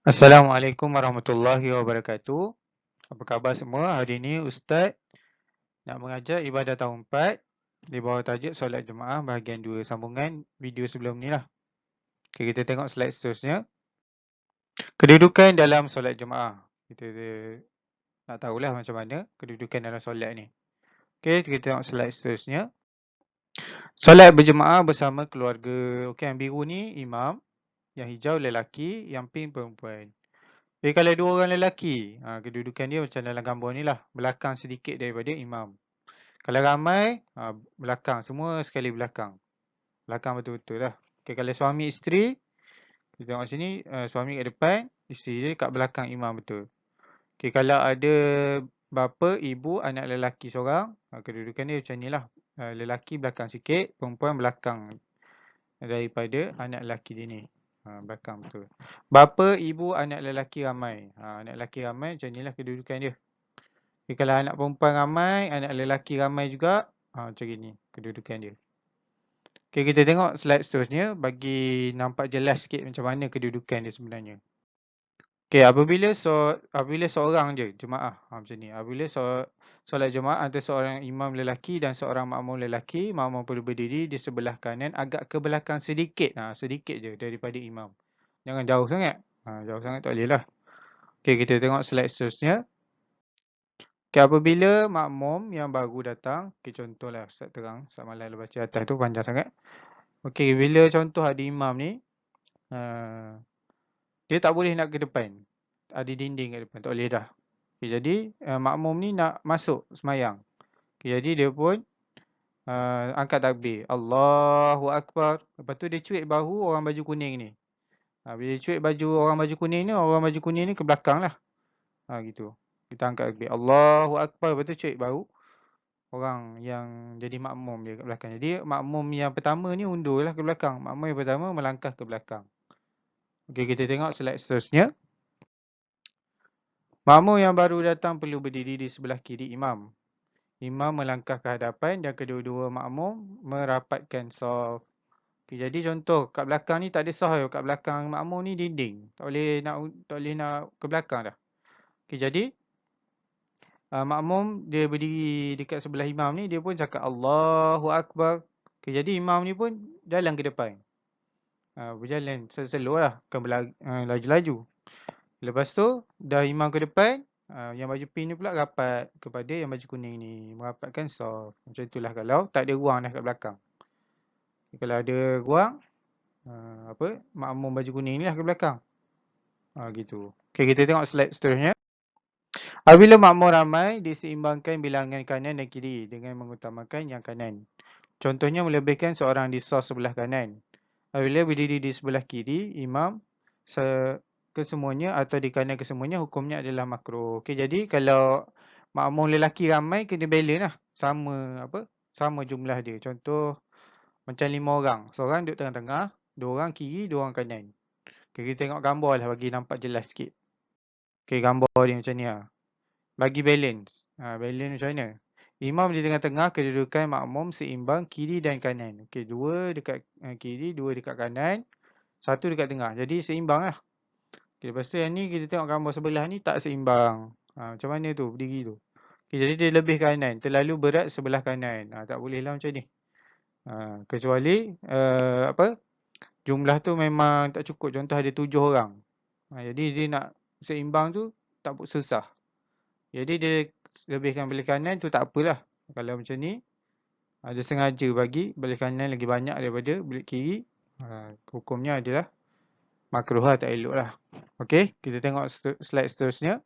Assalamualaikum warahmatullahi wabarakatuh. Apa khabar semua? Hari ini Ustaz nak mengajar ibadah tahun 4 di bawah tajuk solat jemaah bahagian 2 sambungan video sebelum ni lah. Okay, kita tengok slide seterusnya. Kedudukan dalam solat jemaah. Kita nak tahulah macam mana kedudukan dalam solat ni. Okay, kita tengok slide seterusnya. Solat berjemaah bersama keluarga. Okay, yang biru ni imam, yang hijau lelaki, yang pink perempuan. Jadi kalau dua orang lelaki, kedudukan dia macam dalam gambar ni lah. Belakang sedikit daripada imam. Kalau ramai, belakang. Semua sekali belakang. Belakang betul-betul lah. Okay, kalau suami isteri, kita tengok sini, suami kat depan, isteri dia kat belakang imam betul. Okay, kalau ada bapa, ibu, anak lelaki seorang, kedudukan dia macam ni lah. Lelaki belakang sikit, perempuan belakang daripada anak lelaki dia ni. Belakang betul. Bapa, ibu, anak lelaki ramai. Anak lelaki ramai macam inilah kedudukan dia. Okay, kalau anak perempuan ramai, anak lelaki ramai juga, macam ni kedudukan dia. Okay, kita tengok slide seterusnya bagi nampak jelas sikit macam mana kedudukan dia sebenarnya. Okay, apabila seorang je jemaah, macam ni. Apabila solat jemaah antara seorang imam lelaki dan seorang makmum lelaki, makmum perlu berdiri di sebelah kanan agak ke belakang sedikit. Sedikit je daripada imam. Jangan jauh sangat. Jauh sangat tak boleh lah. Okay, kita tengok slide seterusnya. Okay, apabila makmum yang baru datang, okay, contohlah Ustaz terang, Ustaz Malai baca atas tu panjang sangat. Okay, bila contoh ada imam ni, dia tak boleh nak ke depan. Ada dinding kat depan, tak boleh dah. Okay, jadi makmum ni nak masuk semayang. Okay, jadi dia pun angkat takbir. Allahu Akbar. Lepas tu dia cuik bahu orang baju kuning ni. Bila dia cuik baju orang baju kuning ni, orang baju kuning ni ke belakang lah. Gitu. Kita angkat takbir. Allahu Akbar. Lepas tu cuik bahu orang yang jadi makmum dia kat belakang. Jadi makmum yang pertama ni undurlah ke belakang. Makmum yang pertama melangkah ke belakang. Okey, kita tengok slide seterusnya. Makmum yang baru datang perlu berdiri di sebelah kiri imam. Imam melangkah ke hadapan dan kedua-dua makmum merapatkan saf. Okay, jadi contoh kat belakang ni tak ada saf. Kat belakang makmum ni dinding. Tak boleh nak ke belakang dah. Okay, jadi makmum dia berdiri dekat sebelah imam ni, dia pun cakap Allahu Akbar. Okay, jadi imam ni pun jalan ke depan. Berjalan slow lah, bukan laju-laju. Lepas tu dah imam ke depan, yang baju pink ni pula rapat kepada yang baju kuning ni, merapatkan saf. Macam itulah kalau tak ada ruang dah kat belakang. Kalau ada ruang, makmum baju kuning ni lah ke belakang. Gitu. Okay, kita tengok slide seterusnya. Apabila makmum ramai, diseimbangkan bilangan kanan dan kiri dengan mengutamakan yang kanan. Contohnya melebihkan seorang di saf sebelah kanan. Apabila berdiri di sebelah kiri, imam kesemuanya atau di kanan kesemuanya, hukumnya adalah makruh. Okey, jadi kalau makmum lelaki ramai, kena balance lah. Sama jumlah dia. Contoh macam 5 orang. Seorang duduk tengah-tengah, 2 orang kiri, 2 orang kanan. Okay, kita tengok gambar lah bagi nampak jelas sikit. Okay, gambar dia macam ni lah. Bagi balance. Balance macam mana? Imam di tengah-tengah, kedudukan makmum seimbang kiri dan kanan. Okey, 2 dekat kiri, 2 dekat kanan, 1 dekat tengah. Jadi seimbang lah. Okay, lepas tu yang ni kita tengok gambar sebelah ni tak seimbang. Macam mana tu berdiri tu? Okay, jadi dia lebih kanan. Terlalu berat sebelah kanan. Tak boleh lah macam ni. Kecuali jumlah tu memang tak cukup. Contoh ada 7 orang. Jadi dia nak seimbang tu tak susah. Jadi dia lebihkan belah kanan tu tak apalah. Kalau macam ni, dia sengaja bagi belah kanan lagi banyak daripada belah kiri. Hukumnya adalah makruh lah, tak elok lah. Okey, kita tengok slide seterusnya.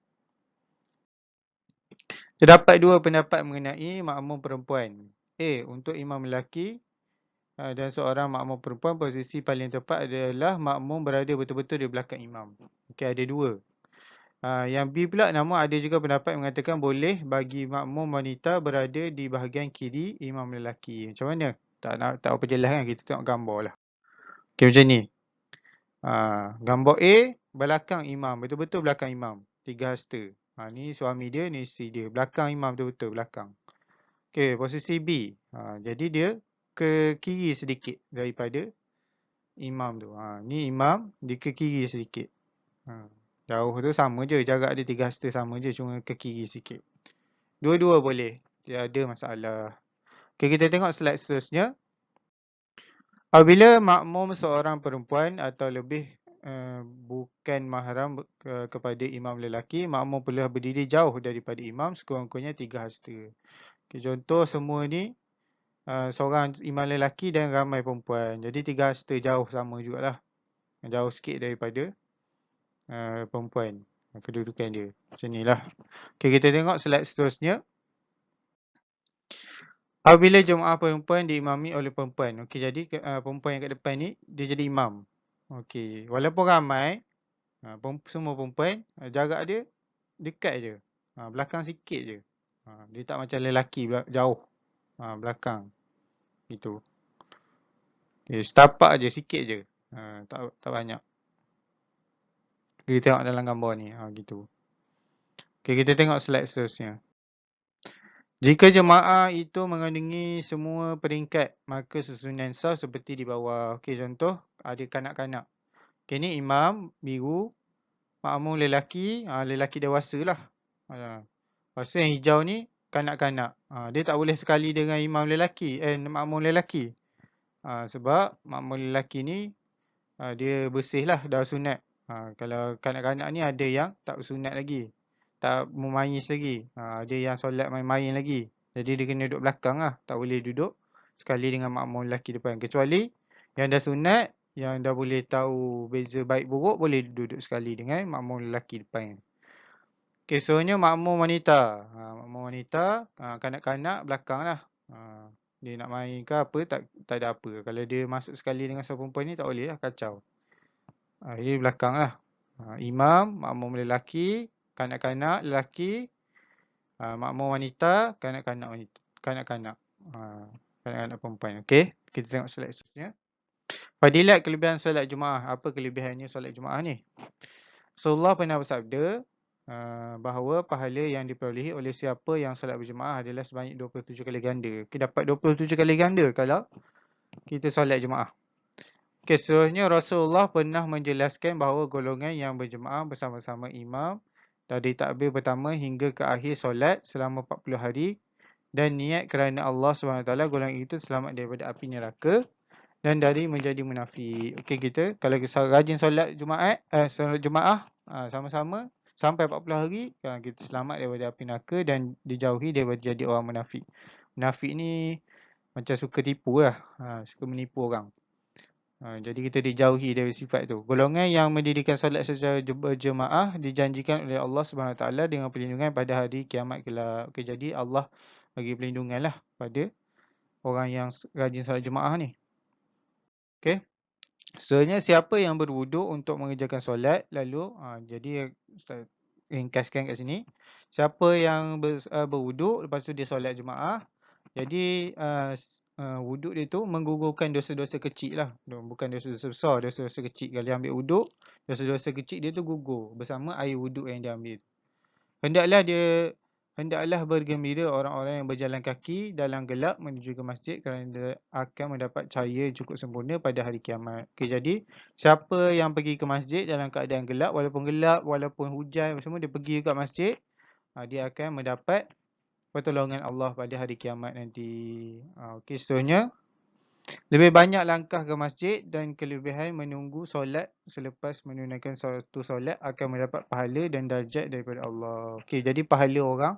Terdapat dua pendapat mengenai makmum perempuan. Untuk imam lelaki dan seorang makmum perempuan, posisi paling tepat adalah makmum berada betul-betul di belakang imam. Okey, ada dua. Yang B pula, namun ada juga pendapat mengatakan boleh bagi makmum wanita berada di bahagian kiri imam lelaki. Macam mana? Tak apa jelas kan, kita tengok gambar lah. Okey, macam ni. Gambar A, belakang imam, betul-betul belakang imam. 3 hasta. Ni suami dia, ni isteri dia. Belakang imam betul-betul, belakang. Okey, posisi B. Jadi dia ke kiri sedikit daripada imam tu. Ni imam, dia ke kiri sedikit. Jauh tu sama je, jarak dia 3 hasta sama je, cuma ke kiri sikit. Dua-dua boleh, dia ada masalah. Okay, kita tengok slide seterusnya. Apabila makmum seorang perempuan atau lebih bukan mahram kepada imam lelaki, makmum perlu berdiri jauh daripada imam sekurang-kurangnya 3 hasta. Okay, contoh semua ni seorang imam lelaki dan ramai perempuan. Jadi 3 hasta jauh sama jugalah. Jauh sikit daripada perempuan. Kedudukan dia. Macam ni lah. Okay, kita tengok slide seterusnya. Apabila jemaah perempuan diimami oleh perempuan. Okey, jadi perempuan yang kat depan ni dia jadi imam. Okey, walaupun ramai, semua perempuan, jarak dia dekat je. Belakang sikit je. Dia tak macam lelaki jauh. Belakang. Gitu. Okay, setapak je, sikit je. Tak banyak. Kita tengok dalam gambar ni. Gitu. Okey, kita tengok slide seterusnya. Jika jemaah itu mengandungi semua peringkat, maka susunan saf seperti di bawah. Okey, contoh ada kanak-kanak. Okey, ni imam biru, makmum lelaki, lelaki dewasa lah. Lepas tu yang hijau ni kanak-kanak. Dia tak boleh sekali dengan imam lelaki, makmum lelaki. Sebab makmum lelaki ni dia bersih lah, dah sunat. Kalau kanak-kanak ni ada yang tak bersunat lagi. Tak memayis lagi. Ada yang solat main-main lagi. Jadi dia kena duduk belakang lah. Tak boleh duduk sekali dengan makmum lelaki depan. Kecuali yang dah sunat, yang dah boleh tahu beza baik buruk, boleh duduk sekali dengan makmum lelaki depan. Okay, soalnya makmum wanita. Makmum wanita, kanak-kanak belakang lah. Dia nak main ke apa, tak ada apa. Kalau dia masuk sekali dengan seorang perempuan ni, tak boleh lah, kacau. Ini belakang lah. Imam, makmum lelaki, kanak-kanak lelaki, makmum wanita, kanak-kanak wanita, kanak-kanak perempuan. Okey, kita tengok slide seterusnya. Fadilat kelebihan solat Jumaat. Apa kelebihannya solat Jumaat ni? Rasulullah pernah bersabda bahawa pahala yang diperolehi oleh siapa yang solat berjemaah adalah sebanyak 27 kali ganda. Kita dapat 27 kali ganda kalau kita solat Jumaat. Okay, seterusnya Rasulullah pernah menjelaskan bahawa golongan yang berjemaah bersama-sama imam dari takbir pertama hingga ke akhir solat selama 40 hari dan niat kerana Allah SWT, golongan itu selamat daripada api neraka dan dari menjadi munafik. Okey, kita kalau rajin solat Jumaat, solat Jumaah sama-sama sampai 40 hari, kita selamat daripada api neraka dan dijauhi daripada jadi orang munafik. Munafik ni macam suka tipu lah, suka menipu orang. Jadi kita dijauhi dari sifat tu. Golongan yang mendirikan solat secara berjemaah dijanjikan oleh Allah SWT dengan perlindungan pada hari kiamat kelak. Okay, jadi Allah bagi perlindungan lah pada orang yang rajin solat jemaah ni. Okay. Sebenarnya siapa yang berwuduk untuk mengerjakan solat, lalu jadi Ustaz ringkaskan kat sini. Siapa yang berwuduk lepas tu dia solat jemaah, jadi wuduk dia tu menggugurkan dosa-dosa kecil lah. Bukan dosa-dosa besar, dosa-dosa kecil. Kalau dia ambil wuduk, dosa-dosa kecil dia tu gugur bersama air wuduk yang dia ambil. Hendaklah bergembira orang-orang yang berjalan kaki dalam gelap menuju ke masjid kerana dia akan mendapat cahaya cukup sempurna pada hari kiamat. Okay, jadi siapa yang pergi ke masjid dalam keadaan gelap, walaupun hujan semua, dia pergi ke masjid, dia akan mendapat pertolongan Allah pada hari kiamat nanti. Okey, seterusnya lebih banyak langkah ke masjid dan kelebihan menunggu solat selepas menunaikan satu solat akan mendapat pahala dan darjat daripada Allah. Okey, jadi pahala orang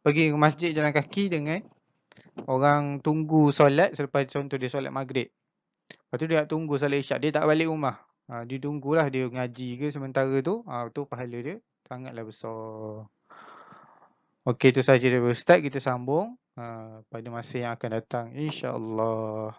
pergi ke masjid jalan kaki dengan orang tunggu solat selepas contoh dia solat maghrib. Lepas tu dia nak tunggu solat isyak, dia tak balik rumah. Dia tunggulah dia ngaji ke sementara tu. Tu pahala dia sangatlah besar. Okey, itu sahaja dari Ustaz. Kita sambung pada masa yang akan datang, insya-Allah.